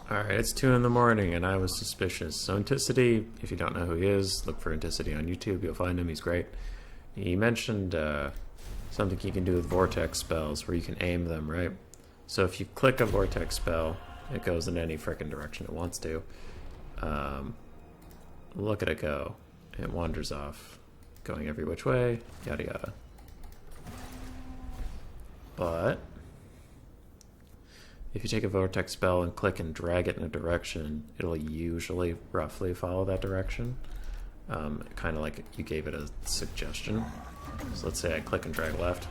Alright, it's 2 in the morning and I was suspicious. So Anticity, if you don't know who he is, look for Anticity on YouTube, you'll find him, he's great. He mentioned something you can do with vortex spells where you can aim them, right? So if you click a vortex spell, it goes in any frickin' direction it wants to. Look at it go. It wanders off, going every which way, yada yada. But if you take a vortex spell and click and drag it in a direction, it'll usually roughly follow that direction. Kind of like you gave it a suggestion. So let's say I click and drag left.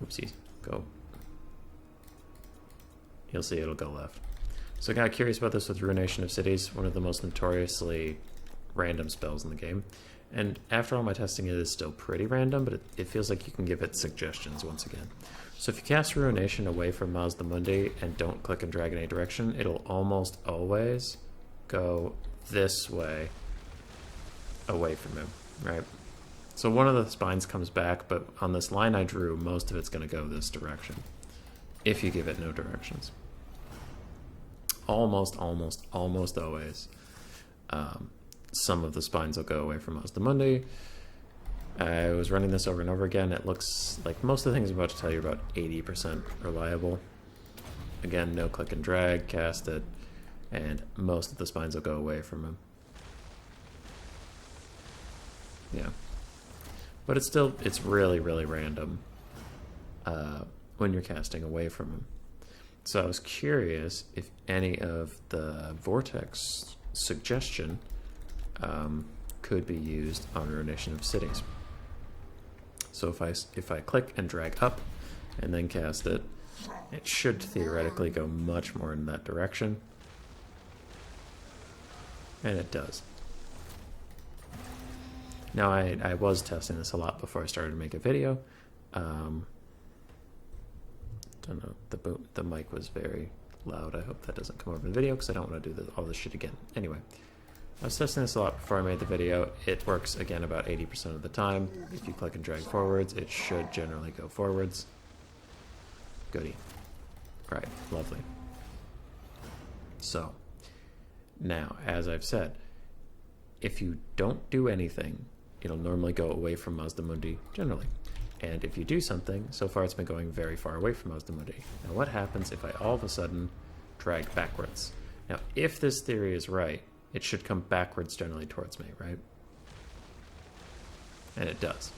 Oopsie, go. You'll see it'll go left. So I got curious about this with Ruination of Cities, one of the most notoriously random spells in the game. And after all my testing, it is still pretty random, but it feels like you can give it suggestions once again. So if you cast Ruination away from Mazda Mundi and don't click and drag in any direction, it'll almost always go this way away from him, right? So one of the spines comes back, but on this line I drew, most of it's going to go this direction, if you give it no directions. Almost always. Some of the spines will go away from Mazda Mundi. I was running this over and over again. It looks like most of the things I'm about to tell you are about 80% reliable. Again, no click and drag, cast it, and most of the spines will go away from him. Yeah. But it's really random when you're casting away from him. So I was curious if any of the vortex suggestion could be used on Ruination of Cities. So if I click and drag up and then cast it, it should theoretically go much more in that direction. And it does. Now I was testing this a lot before I started to make a video. Don't know, the mic was very loud. I hope that doesn't come over in the video because I don't want to do all this shit again. Anyway, I was testing this a lot before I made the video. It works, again, about 80% of the time. If you click and drag forwards, it should generally go forwards. Goody. Right, lovely. So, now, as I've said, if you don't do anything, it'll normally go away from Mazda Mundi, generally. And if you do something, so far it's been going very far away from Mazda Mundi. Now what happens if I all of a sudden drag backwards? Now, if this theory is right, it should come backwards generally towards me, right? And it does.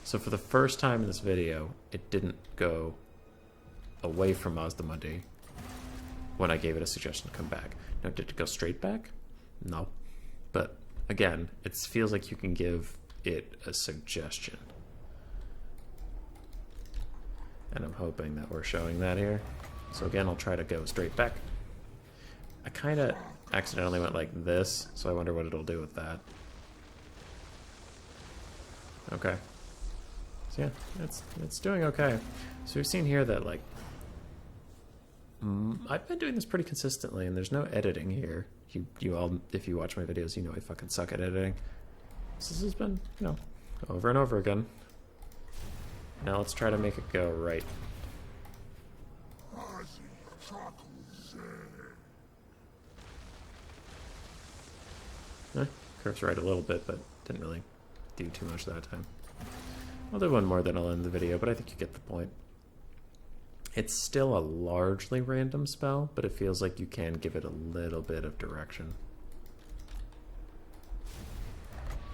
So for the first time in this video, it didn't go away from Mazda Mundi when I gave it a suggestion to come back. Now, did it go straight back? No. But again, it feels like you can give it a suggestion. And I'm hoping that we're showing that here. So again, I'll try to go straight back. I kind of accidentally went like this, so I wonder what it'll do with that. Okay. So yeah, it's doing okay. So we've seen here that, like, I've been doing this pretty consistently, and there's no editing here. You all, if you watch my videos, you know I fucking suck at editing. So this has been, over and over again. Now let's try to make it go right. Curves right a little bit, but didn't really do too much that time. I'll do one more, then I'll end the video, but I think you get the point. It's still a largely random spell, but it feels like you can give it a little bit of direction.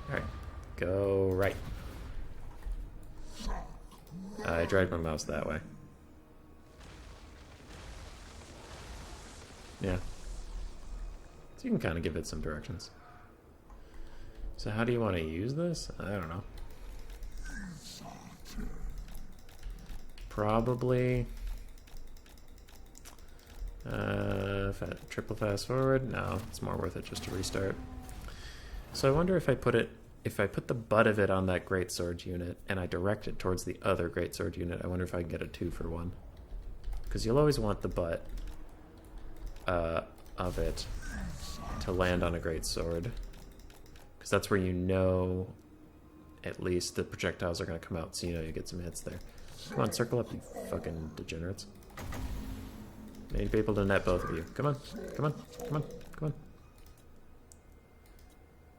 Alright, go right. I dragged my mouse that way. Yeah. So you can kind of give it some directions. So how do you want to use this? I don't know. Probably triple fast forward. No, it's more worth it just to restart. So I wonder if I put the butt of it on that greatsword unit and I direct it towards the other greatsword unit, I wonder if I can get a 2-for-1. Because you'll always want the butt of it to land on a greatsword. Because that's where you know at least the projectiles are going to come out, so you know you get some hits there. Come on, circle up, you fucking degenerates. Need people to net both of you. Come on. Come on. Come on. Come on.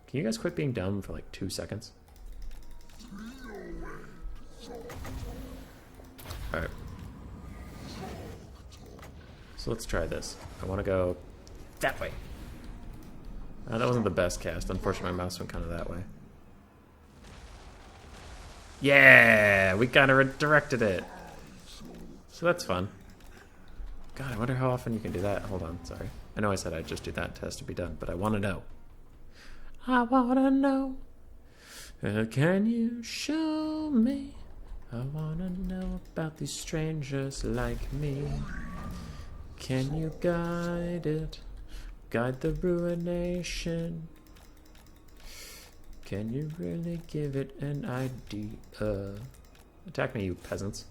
Can you guys quit being dumb for like 2 seconds? Alright. So let's try this. I want to go that way. That wasn't the best cast. Unfortunately, my mouse went kind of that way. Yeah! We kind of redirected it. So that's fun. God, I wonder how often you can do that. Hold on, sorry. I know I said I'd just do that test to be done, but I want to know. I want to know. Can you show me? I want to know about these strangers like me. Can you guide it? Guide the ruination. Can you really give it an idea? Attack me, you peasants.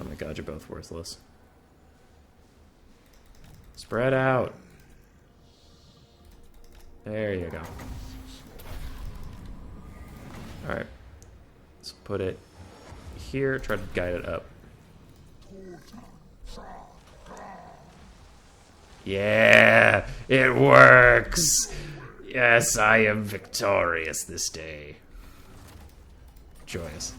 Oh my god, you're both worthless. Spread out. There you go. Alright. Let's put it here, try to guide it up. Yeah, it works. Yes, I am victorious this day. Joyous.